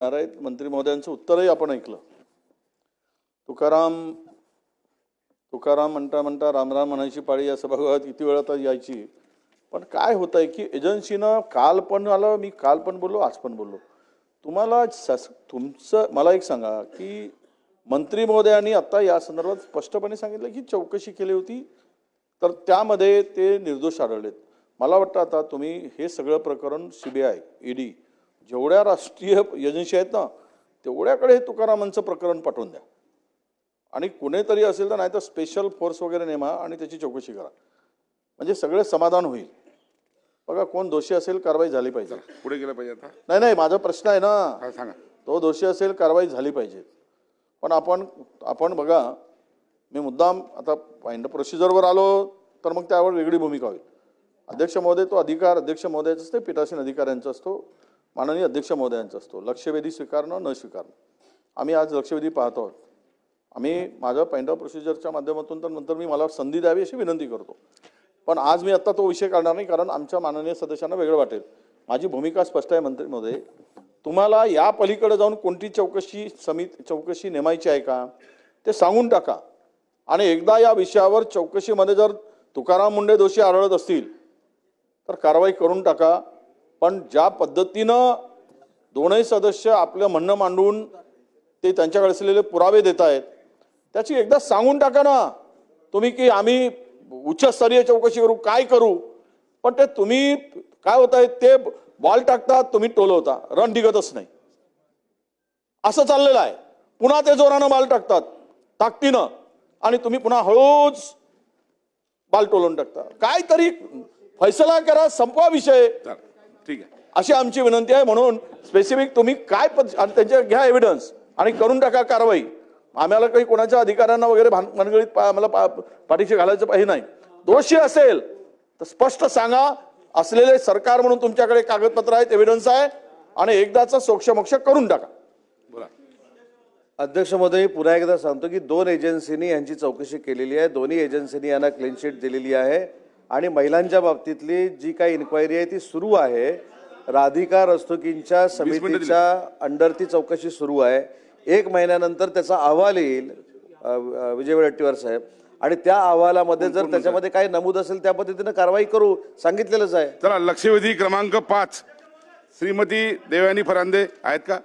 आहेत मंत्री महोदयांचं उत्तरही आपण ऐकलं। तुकाराम म्हणता म्हणता रामराम म्हणायची पाळी या सभागृहात किती वेळा तर यायची। पण काय होतंय की एजन्सीनं काल पण आलं, मी काल पण बोललो, आज पण बोललो, तुम्हाला तुमचं मला एक सांगा की मंत्री महोदयांनी आता या संदर्भात स्पष्टपणे सांगितलं की चौकशी केली होती तर त्यामध्ये ते निर्दोष आढळलेत। मला वाटतं आता तुम्ही हे सगळं प्रकरण सीबीआय ईडी जेवढ्या राष्ट्रीय एजन्सी आहेत ना तेवढ्याकडे हे तुकारामांचं प्रकरण पाठवून द्या आणि कुणीतरी असेल तर नाही तर स्पेशल फोर्स वगैरे नेमा आणि त्याची चौकशी करा, म्हणजे सगळे समाधान होईल। बघा कोण दोषी असेल कारवाई झाली पाहिजे। पुढे गेलं पाहिजे आता नाही माझा प्रश्न आहे ना, सांगा। तो दोषी असेल कारवाई झाली पाहिजे। पण आपण बघा मी मुद्दाम आता फाइंड प्रोसिजरवर आलो तर मग त्यावर वेगळी भूमिका होईल। अध्यक्ष महोदय तो अधिकार अध्यक्ष महोदयाचा असतो, पीठासीन अधिकाऱ्यांचा असतो, माननीय अध्यक्ष महोदयांचा असतो। लक्षवेधी स्वीकारणं न स्वीकारणं, आम्ही आज लक्षवेधी पाहत आहोत। आम्ही माझं फाइंड प्रोसिजरच्या माध्यमातून तर नंतर मी मला संधी द्यावी अशी विनंती करतो, पण आज मी आता तो विषय काढणार नाही कारण आमच्या माननीय सदस्यांना वेगळं वाटेल। माझी भूमिका स्पष्ट आहे मंत्री महोदय, तुम्हाला या पलीकडे जाऊन कोणती चौकशी नेमायची आहे का ते सांगून टाका आणि एकदा या विषयावर चौकशीमध्ये जर तुकाराम मुंडे दोषी आढळत असतील तर कारवाई करून टाका। पण ज्या पद्धतीनं दोनही सदस्य आपलं म्हणणं मांडून ते त्यांच्याकडे असलेले पुरावे देत आहेत त्याची एकदा सांगून टाका ना तुम्ही की आम्ही उच्चस्तरीय चौकशी करू, काय करू। पण ते तुम्ही काय होत आहे ते बॉल टाकतात, तुम्ही टोलवता, रन निघतच नाही, असं चाललेलं आहे। पुन्हा ते जोरानं बॉल टाकतात ताकदीनं आणि तुम्ही पुन्हा हळूच बॉल टोलून टाकता। काहीतरी फैसला करा, संपवा विषय, ठीक आहे अशी आमची विनंती आहे। म्हणून स्पेसिफिक तुम्ही काय आणि त्यांचे घ्या एव्हिडन्स आणि करून टाका कारवाई। आम्हाला काही कोणाच्या अधिकाऱ्यांना वगैरे मनगळीत आम्हाला पाठीशी घालायचं पाहिजे नाही। दोषी असेल तर स्पष्ट सांगा, असलेले सरकार म्हणून तुमच्याकडे कागदपत्र आहेत, एव्हिडन्स आहे आणि एकदाचा सोक्षमोक्ष करून टाका। बोला अध्यक्ष महोदय, पुन्हा एकदा सांगतो की दोन एजन्सींनी यांची चौकशी केलेली आहे, दोन्ही एजन्सींनी यांना क्लीन शीट दिलेली आहे आणि महिलांच्या बाबतीतली जी काही इन्क्वायरी आहे ती सुरू आहे। राधिका रस्तोगींच्या समितीच्या अंडर ती चौकशी सुरू आहे। 1 महिन्यानंतर त्याचा अहवाल येईल विजय वडेट्टीवार साहेब, आणि त्या अहवालामध्ये जर त्याच्यामध्ये काही नमूद असेल त्या पद्धतीने कारवाई करू सांगितलेलंच आहे। चला, लक्षवेधी क्रमांक 5 श्रीमती देवयानी फरांदे आहेत का?